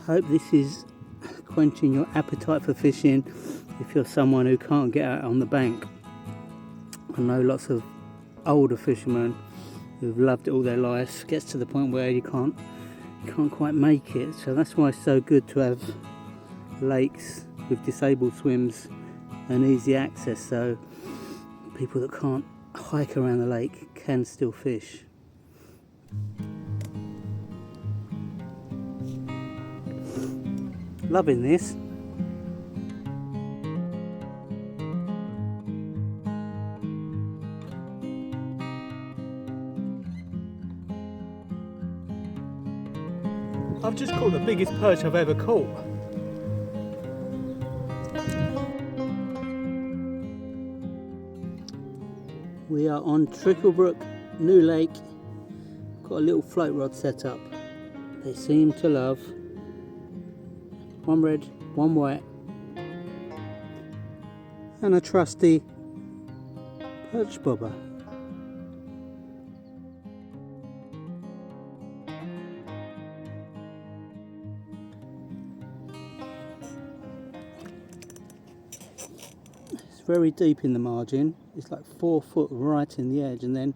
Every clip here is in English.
Hope this is quenching your appetite for fishing if you're someone who can't get out on the bank. I know lots of older fishermen who've loved it all their lives. Gets to the point where you can't quite make it. So that's why it's so good to have lakes with disabled swims and easy access, so people that can't hike around the lake can still fish. Loving this. I've just caught the biggest perch I've ever caught. We are on Tricklebrooke, New Lake. Got a little float rod set up. They seem to love. One red, one white, and a trusty perch bobber. It's very deep in the margin. It's like 4 foot right in the edge, and then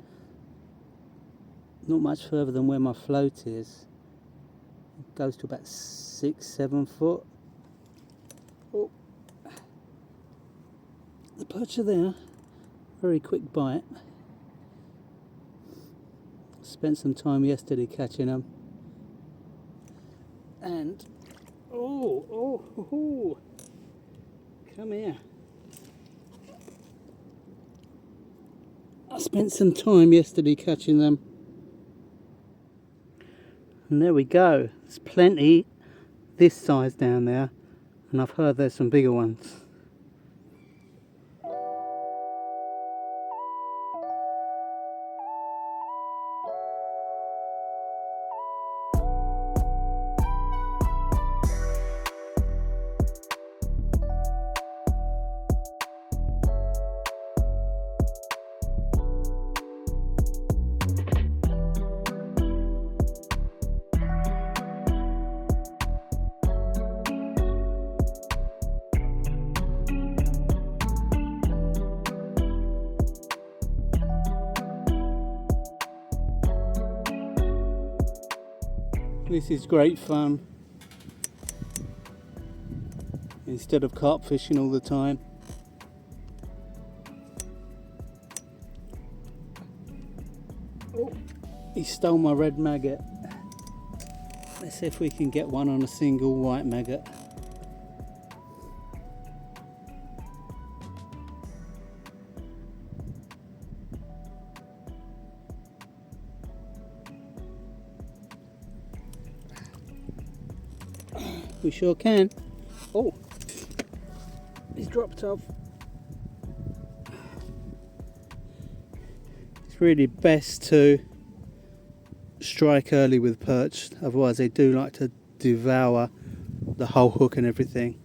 not much further than where my float is. It goes to about 6-7 foot. Oh. The perch are there. Very quick bite. Spent some time yesterday catching them. And oh, come here. I spent some time yesterday catching them. And there we go. There's plenty this size down there, and I've heard there's some bigger ones. This is great fun. Instead of carp fishing all the time. Oh, he stole my red maggot. Let's see if we can get one on a single white maggot. We sure can. Oh, he's dropped off. It's really best to strike early with perch, otherwise they do like to devour the whole hook and everything.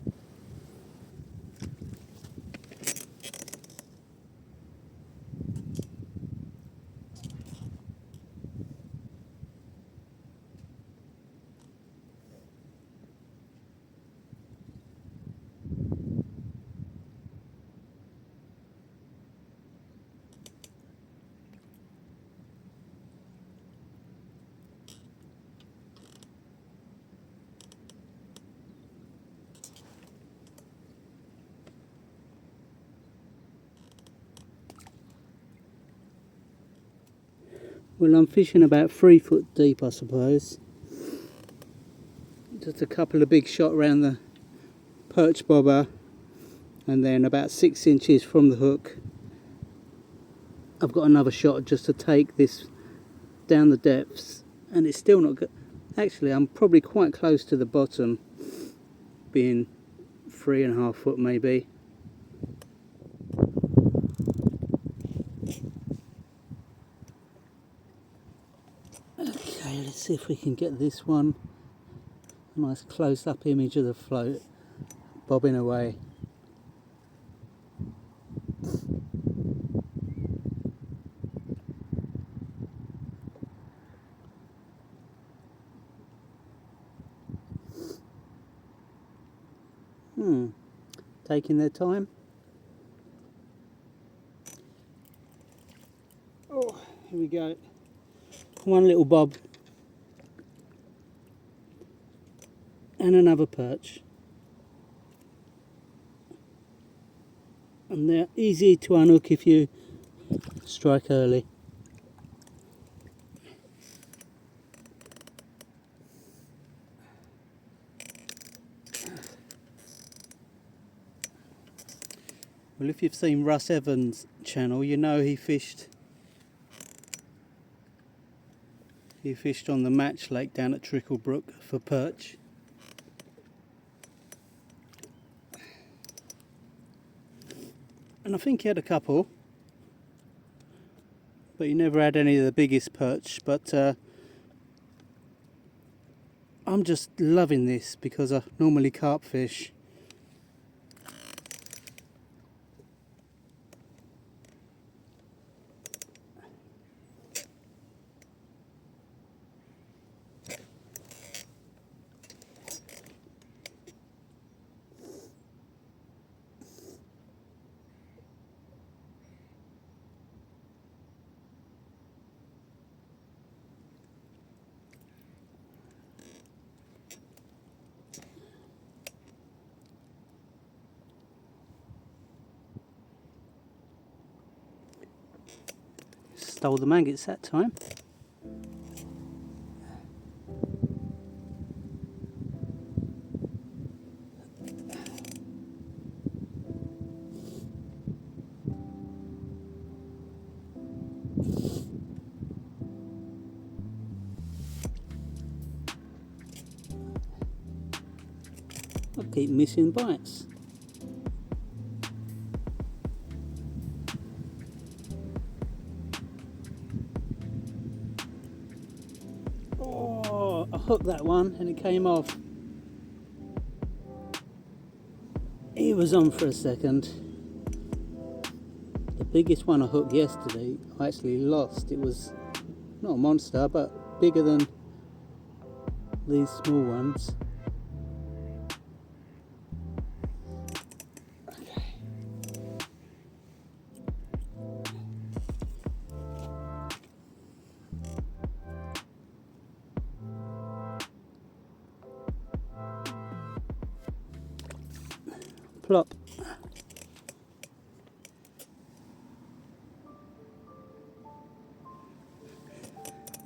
Well, I'm fishing about 3 foot deep, I suppose. Just a couple of big shot around the perch bobber, and then about 6 inches from the hook I've got another shot just to take this down the depths, and it's still not good. Actually, I'm probably quite close to the bottom, being 3.5 foot maybe. Okay, let's see if we can get this one. A nice close-up image of the float bobbing away. Taking their time. Oh, here we go. One little bob. And another perch. And they're easy to unhook if you strike early. Well, if you've seen Russ Evans' channel, you know he fished on the Match Lake down at Tricklebrooke for perch. And I think he had a couple, but he never had any of the biggest perch. But I'm just loving this because I normally carp fish. Stole the maggots that time. I keep missing bites. Oh, I hooked that one and it came off. He was on for a second. The biggest one I hooked yesterday, I actually lost. It was not a monster, but bigger than these small ones. Plop.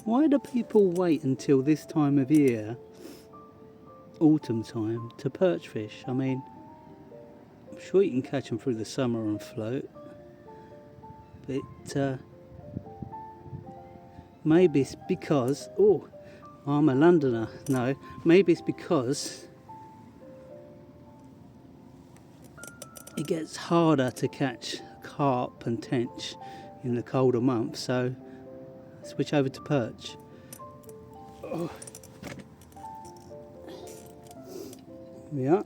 Why do people wait until this time of year, autumn time, to perch fish? I mean, I'm sure you can catch them through the summer and float, but maybe it's because, oh, I'm a Londoner. No, maybe it's because it gets harder to catch carp and tench in the colder months, so switch over to perch. Oh. Yeah.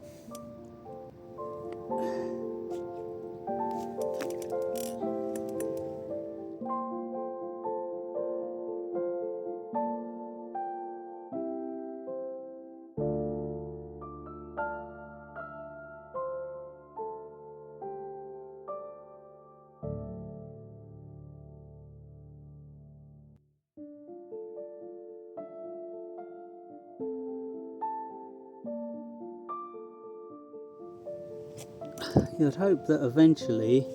You'd hope that eventually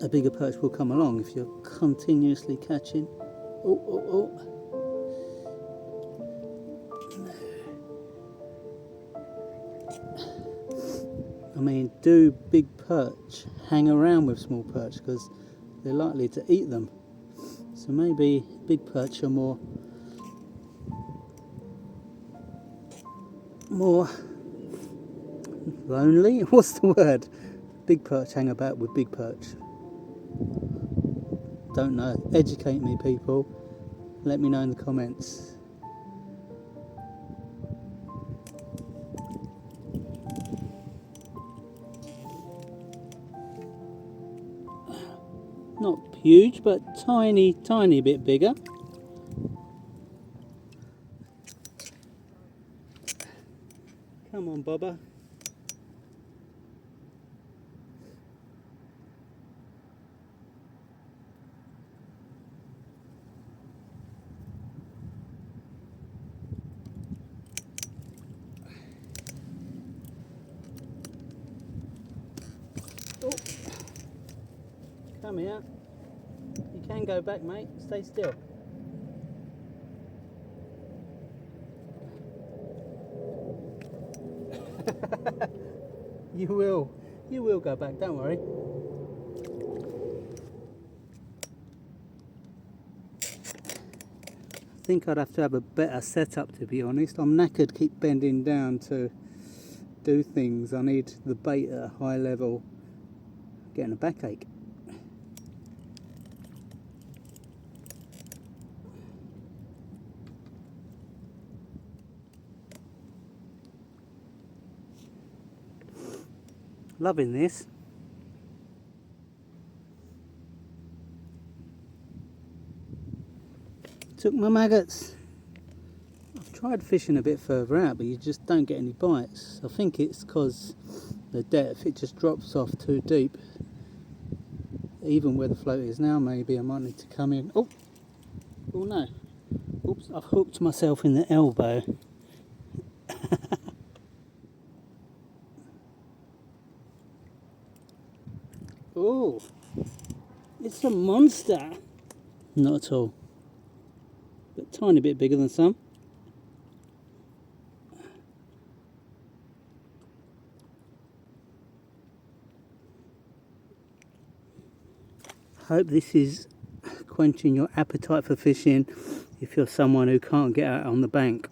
a bigger perch will come along if you're continuously catching. Oh, oh, oh. I mean, do big perch hang around with small perch because they're likely to eat them? So maybe big perch are more lonely? What's the word? Big perch hang about with big perch. Don't know. Educate me, people. Let me know in the comments. Not huge, but tiny bit bigger. Come on, Bobber. Come here. You can go back, mate. Stay still. You will. You will go back, don't worry. I think I'd have to have a better setup, to be honest. I'm knackered, keep bending down to do things. I need the bait at a high level. Getting a backache. Loving this. Took my maggots. I've tried fishing a bit further out, but you just don't get any bites. I think it's because the depth, it just drops off too deep. Even where the float is now, maybe I might need to come in. Oh no. Oops, I've hooked myself in the elbow. Oh, it's a monster. Not at all. But tiny bit bigger than some. Hope this is quenching your appetite for fishing if you're someone who can't get out on the bank.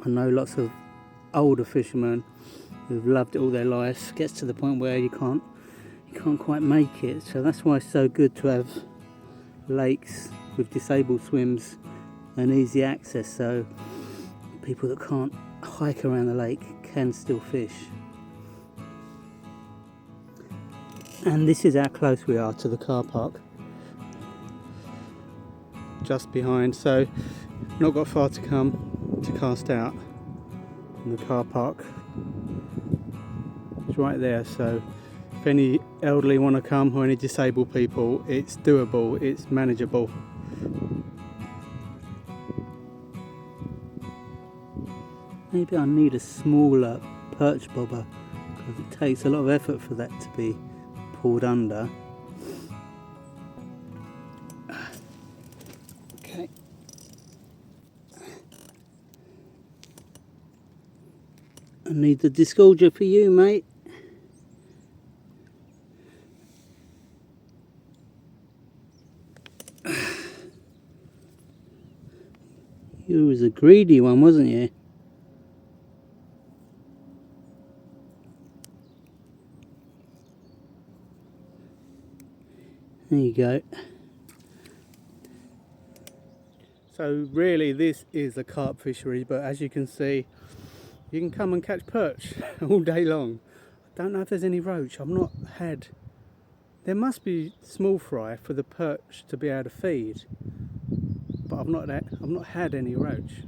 I know lots of older fishermen who've loved it all their lives. Gets to the point where you can't quite make it. So that's why it's so good to have lakes with disabled swims and easy access, so people that can't hike around the lake can still fish. And this is how close we are to the car park, just behind, so not got far to come to cast out. And the car park is right there, so if any elderly want to come or any disabled people, it's doable, it's manageable. Maybe I need a smaller perch bobber because it takes a lot of effort for that to be pulled under. Okay. I need the disgorger for you, mate. You was a greedy one, wasn't you? There you go. So really this is a carp fishery, but as you can see, you can come and catch perch all day long. I don't know if there's any roach. I've not had... There must be small fry for the perch to be able to feed, but I've not had any roach.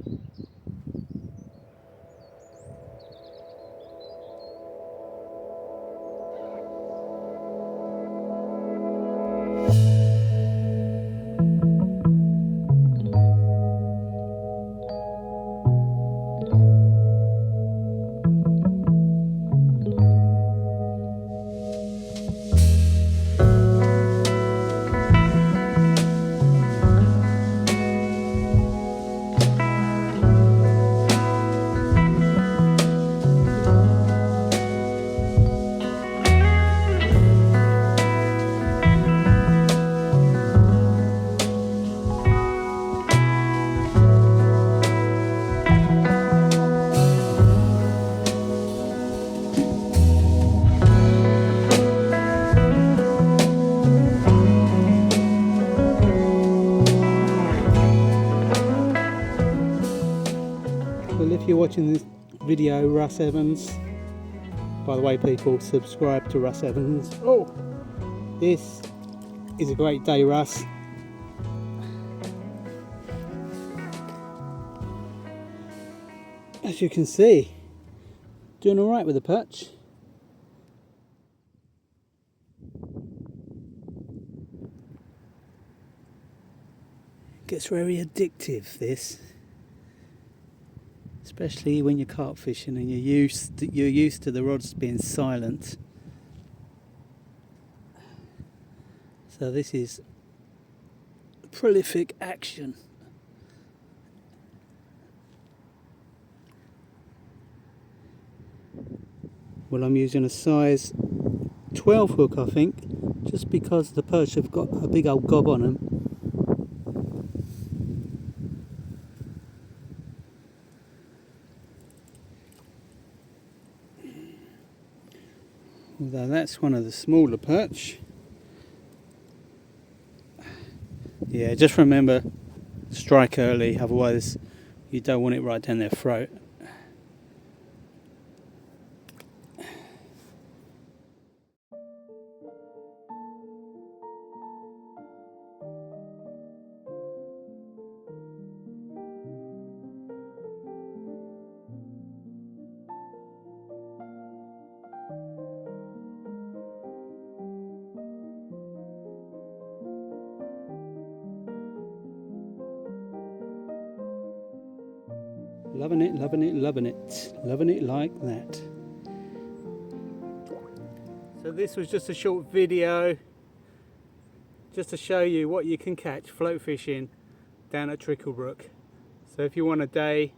Well, if you're watching this video, Russ Evans, by the way people, subscribe to Russ Evans. Oh, this is a great day, Russ. As you can see, doing alright with the perch. Gets very addictive, this. Especially when you're carp fishing and you're used to the rods being silent. So this is prolific action. Well, I'm using a size 12 hook, I think, just because the perch have got a big old gob on them. Although that's one of the smaller perch. Yeah, just remember, strike early, otherwise you don't want it right down their throat. Loving it, loving it, loving it. Loving it like that. So this was just a short video just to show you what you can catch float fishing down at Tricklebrooke. So if you want a day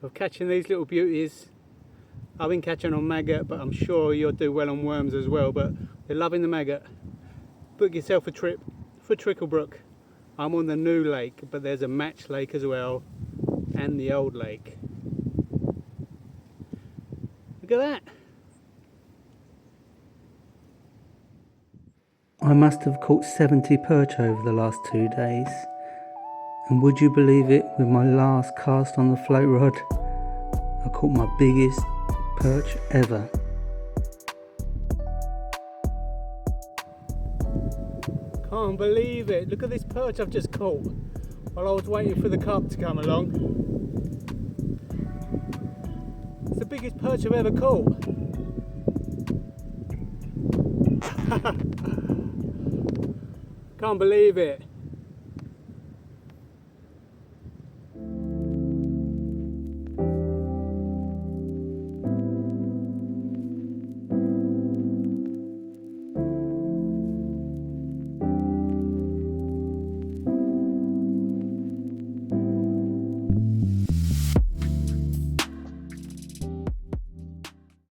of catching these little beauties, I've been catching on maggot, but I'm sure you'll do well on worms as well, but they're loving the maggot. Book yourself a trip for Tricklebrooke. I'm on the new lake, but there's a match lake as well, and the old lake. Look at that. I must have caught 70 perch over the last 2 days. And would you believe it, with my last cast on the float rod, I caught my biggest perch ever. Can't believe it. Look at this perch I've just caught while I was waiting for the carp to come along. It's the biggest perch I've ever caught. Can't believe it.